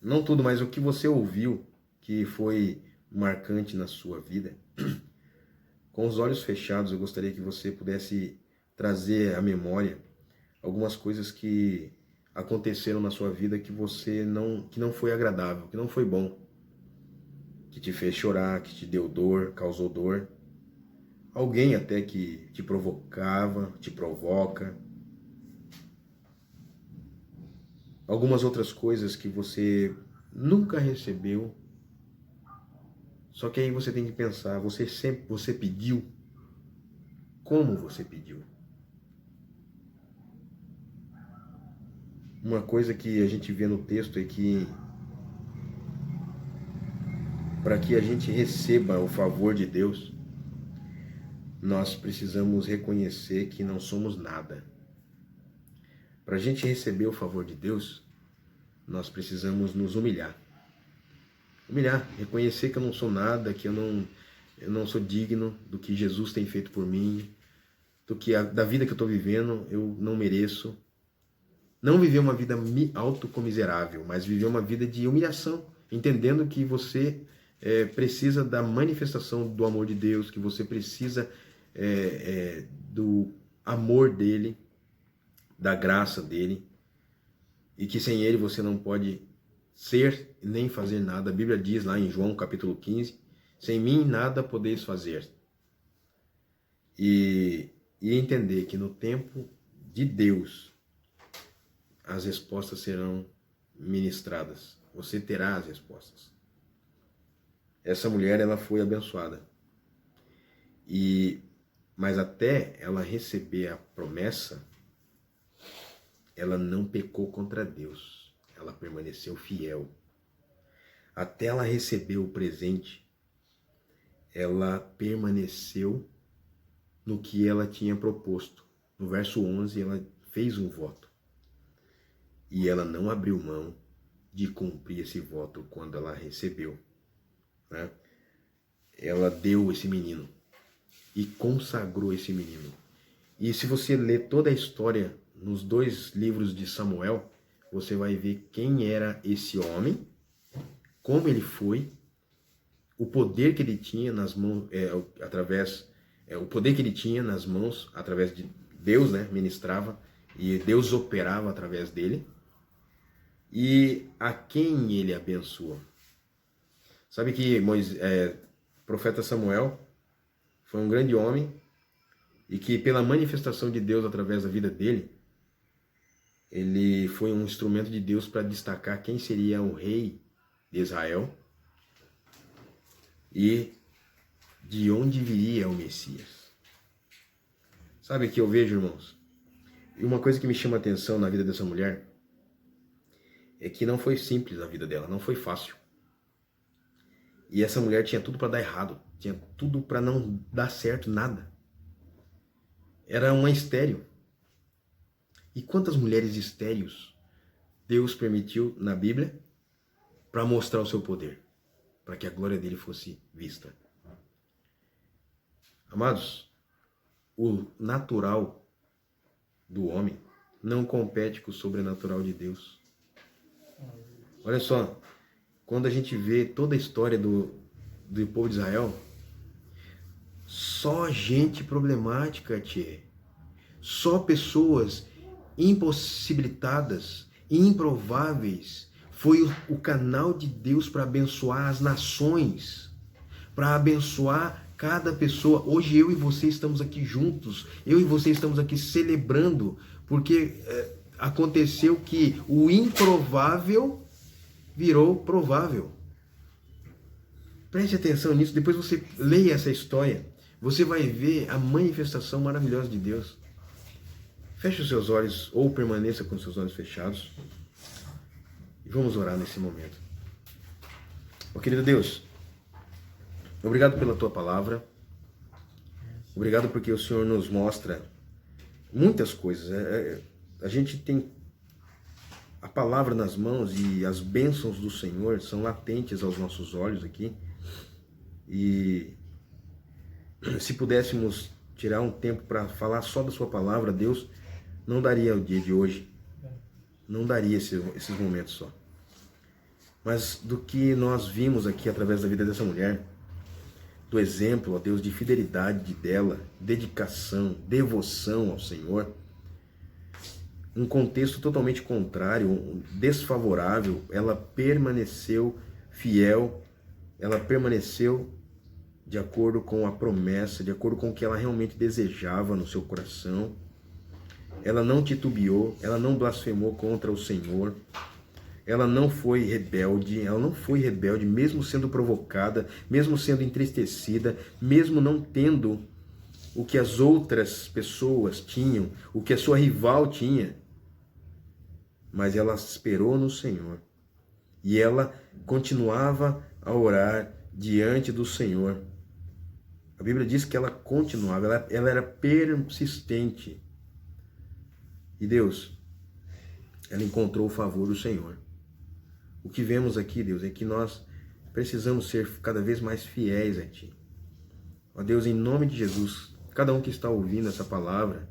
não tudo, mas o que você ouviu que foi marcante na sua vida. Com os olhos fechados, eu gostaria que você pudesse trazer à memória algumas coisas que aconteceram na sua vida que não foi agradável, que não foi bom, que te fez chorar, que te deu dor, causou dor. Alguém até que te provocava, te provoca. Algumas outras coisas que você nunca recebeu. Só que aí você tem que pensar, você pediu? Como você pediu? Uma coisa que a gente vê no texto é que para que a gente receba o favor de Deus, nós precisamos reconhecer que não somos nada. Para a gente receber o favor de Deus, nós precisamos nos humilhar. Humilhar, reconhecer que eu não sou nada, que eu não sou digno do que Jesus tem feito por mim, da vida que eu estou vivendo, eu não mereço. Não viver uma vida autocomiserável, mas viver uma vida de humilhação, entendendo que você precisa da manifestação do amor de Deus, que você precisa do amor dele, da graça dele, e que sem ele você não pode ser nem fazer nada. A Bíblia diz lá em João capítulo 15, sem mim nada podeis fazer. E entender que no tempo de Deus as respostas serão ministradas. Você terá as respostas. Essa mulher, ela foi abençoada. Mas até ela receber a promessa, ela não pecou contra Deus. Ela permaneceu fiel. Até ela receber o presente, ela permaneceu no que ela tinha proposto. No verso 11, ela fez um voto. E ela não abriu mão de cumprir esse voto quando ela recebeu, né? Ela deu esse menino e consagrou esse menino. E se você ler toda a história nos 2 livros de Samuel, você vai ver quem era esse homem, como ele foi, o poder que ele tinha nas mãos, o poder que ele tinha nas mãos através de Deus, né, ministrava, e Deus operava através dele, e a quem ele abençoou. Sabe que profeta Samuel foi um grande homem e que pela manifestação de Deus através da vida dele, ele foi um instrumento de Deus para destacar quem seria o rei de Israel e de onde viria o Messias. Sabe o que eu vejo, irmãos? E uma coisa que me chama a atenção na vida dessa mulher é que não foi simples a vida dela, não foi fácil. E essa mulher tinha tudo para dar errado, tinha tudo para não dar certo, nada. Era uma estéril. E quantas mulheres estéreis Deus permitiu na Bíblia para mostrar o seu poder, para que a glória dele fosse vista? Amados, o natural do homem não compete com o sobrenatural de Deus. Olha só, quando a gente vê toda a história do povo de Israel, só gente problemática, tchê. Só pessoas impossibilitadas, improváveis. Foi o canal de Deus para abençoar as nações, para abençoar cada pessoa. Hoje eu e você estamos aqui juntos, eu e você estamos aqui celebrando, porque aconteceu que o improvável virou provável. Preste atenção nisso, depois você leia essa história. Você vai ver a manifestação maravilhosa de Deus. Feche os seus olhos ou permaneça com os seus olhos fechados. E vamos orar nesse momento. Ó querido Deus, obrigado pela tua palavra. Obrigado porque o Senhor nos mostra muitas coisas. A gente tem a palavra nas mãos e as bênçãos do Senhor são latentes aos nossos olhos aqui. E se pudéssemos tirar um tempo para falar só da sua palavra, Deus, não daria o dia de hoje. Não daria esses momentos só. Mas do que nós vimos aqui através da vida dessa mulher, do exemplo, ó Deus, de fidelidade dela, dedicação, devoção ao Senhor, um contexto totalmente contrário, desfavorável, ela permaneceu fiel, ela permaneceu de acordo com a promessa, de acordo com o que ela realmente desejava no seu coração. Ela não titubeou, ela não blasfemou contra o Senhor, ela não foi rebelde, mesmo sendo provocada, mesmo sendo entristecida, mesmo não tendo o que as outras pessoas tinham, o que a sua rival tinha. Mas ela esperou no Senhor e ela continuava a orar diante do Senhor. A Bíblia diz que ela continuava, ela era persistente. E Deus, ela encontrou o favor do Senhor. O que vemos aqui, Deus, é que nós precisamos ser cada vez mais fiéis a Ti. Ó Deus, em nome de Jesus, cada um que está ouvindo essa palavra,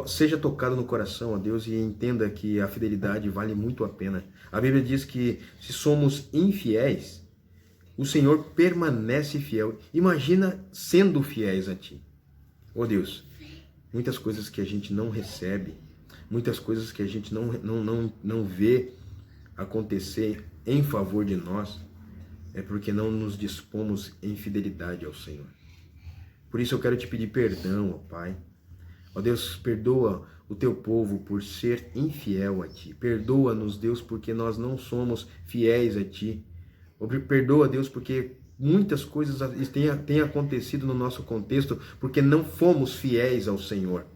seja tocado no coração, ó Deus, e entenda que a fidelidade vale muito a pena. A Bíblia diz que se somos infiéis, o Senhor permanece fiel. Imagina sendo fiéis a Ti. Ó Deus, muitas coisas que a gente não recebe, muitas coisas que a gente não vê acontecer em favor de nós, é porque não nos dispomos em fidelidade ao Senhor. Por isso eu quero te pedir perdão, ó Pai. Ó Deus, perdoa o Teu povo por ser infiel a Ti. Perdoa-nos, Deus, porque nós não somos fiéis a Ti. Perdoa, Deus, porque muitas coisas têm acontecido no nosso contexto porque não fomos fiéis ao Senhor.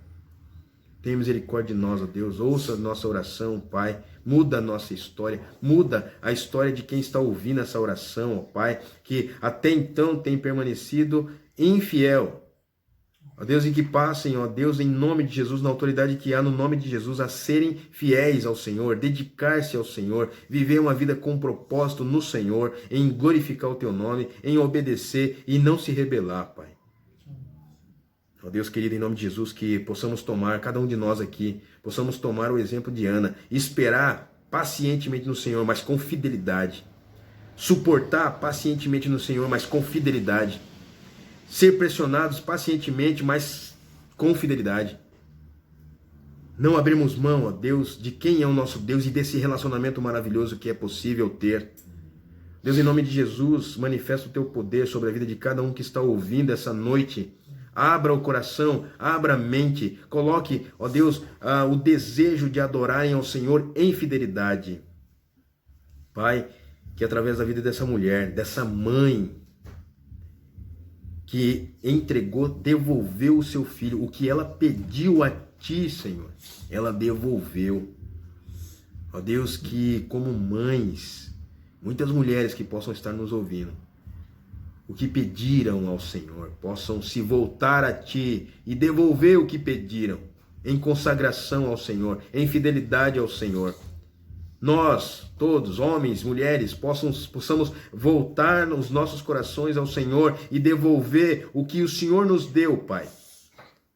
Tenha misericórdia de nós, ó Deus. Ouça a nossa oração, Pai. Muda a nossa história. Muda a história de quem está ouvindo essa oração, ó Pai, que até então tem permanecido infiel. Ó Deus, e que passem, ó Deus, em nome de Jesus, na autoridade que há no nome de Jesus, a serem fiéis ao Senhor, dedicar-se ao Senhor, viver uma vida com propósito no Senhor, em glorificar o Teu nome, em obedecer e não se rebelar, Pai. Ó Deus querido, em nome de Jesus, que possamos tomar, cada um de nós aqui, possamos tomar o exemplo de Ana, esperar pacientemente no Senhor, mas com fidelidade. Suportar pacientemente no Senhor, mas com fidelidade. Ser pressionados pacientemente, mas com fidelidade. Não abrirmos mão, ó Deus, de quem é o nosso Deus e desse relacionamento maravilhoso que é possível ter. Deus, em nome de Jesus, manifesta o Teu poder sobre a vida de cada um que está ouvindo essa noite. Abra o coração, abra a mente, coloque, ó Deus, o desejo de adorarem ao Senhor em fidelidade. Pai, que através da vida dessa mulher, dessa mãe, que entregou, devolveu o seu filho, o que ela pediu a Ti, Senhor, ela devolveu. Ó Deus, que como mães, muitas mulheres que possam estar nos ouvindo, o que pediram ao Senhor, possam se voltar a Ti e devolver o que pediram, em consagração ao Senhor, em fidelidade ao Senhor. Nós, todos, homens, mulheres, possamos voltar os nossos corações ao Senhor e devolver o que o Senhor nos deu, Pai.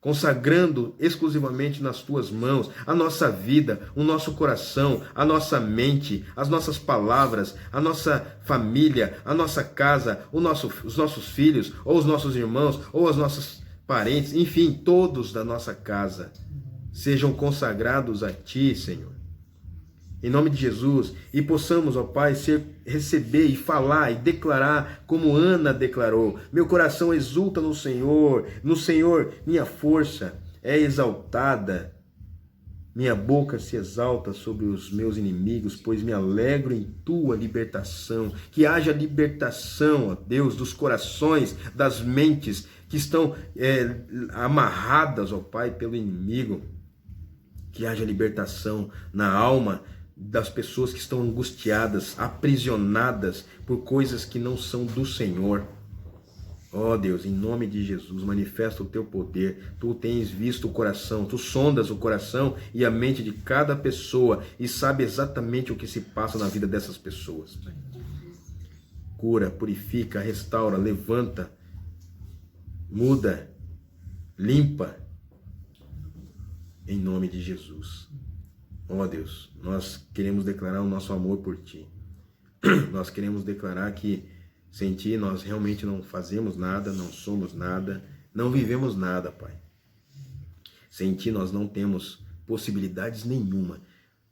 Consagrando exclusivamente nas Tuas mãos a nossa vida, o nosso coração, a nossa mente, as nossas palavras, a nossa família, a nossa casa, os nossos filhos, ou os nossos irmãos, ou os nossos parentes, enfim, todos da nossa casa, sejam consagrados a Ti, Senhor. Em nome de Jesus, e possamos, ó Pai, receber e falar e declarar como Ana declarou: meu coração exulta no Senhor minha força é exaltada. Minha boca se exalta sobre os meus inimigos, pois me alegro em tua libertação. Que haja libertação, ó Deus, dos corações, das mentes que estão amarradas, ó Pai, pelo inimigo. Que haja libertação na alma das pessoas que estão angustiadas, aprisionadas por coisas que não são do Senhor. Ó Deus, em nome de Jesus, manifesta o teu poder. Tu tens visto o coração, tu sondas o coração e a mente de cada pessoa e sabe exatamente o que se passa na vida dessas pessoas. Cura, purifica, restaura, levanta, muda, limpa, em nome de Jesus. Ó Deus, nós queremos declarar o nosso amor por Ti. Nós queremos declarar que sem Ti nós realmente não fazemos nada, não somos nada, não vivemos nada, Pai. Sem Ti nós não temos possibilidades nenhuma.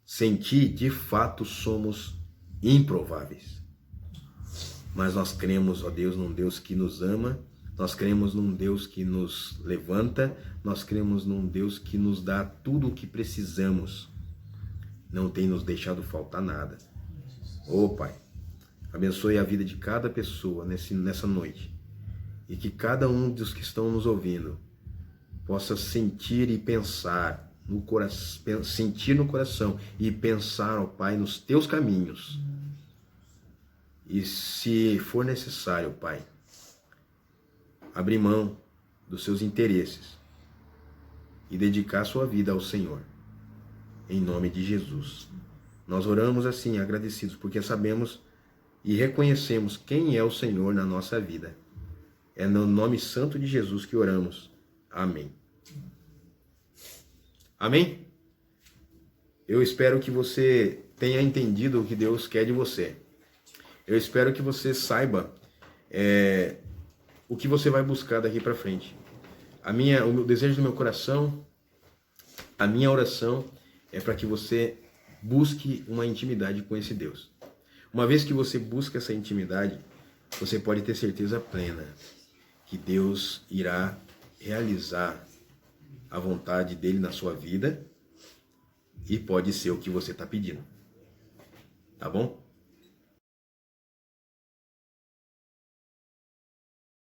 Sem Ti, de fato, somos improváveis. Mas nós cremos, ó Deus, num Deus que nos ama, nós cremos num Deus que nos levanta, nós cremos num Deus que nos dá tudo o que precisamos. Não tem nos deixado faltar nada. Ô Pai, abençoe a vida de cada pessoa nessa noite. E que cada um dos que estão nos ouvindo possa sentir e pensar no coração, sentir no coração e pensar, ó Pai, nos teus caminhos. E se for necessário, Pai, abrir mão dos seus interesses e dedicar sua vida ao Senhor. Em nome de Jesus. Nós oramos assim, agradecidos, porque sabemos e reconhecemos quem é o Senhor na nossa vida. É no nome santo de Jesus que oramos. Amém. Amém? Eu espero que você tenha entendido o que Deus quer de você. Eu espero que você saiba o que você vai buscar daqui para frente. O meu desejo do meu coração, a minha oração é para que você busque uma intimidade com esse Deus. Uma vez que você busca essa intimidade, você pode ter certeza plena que Deus irá realizar a vontade dele na sua vida e pode ser o que você está pedindo. Tá bom?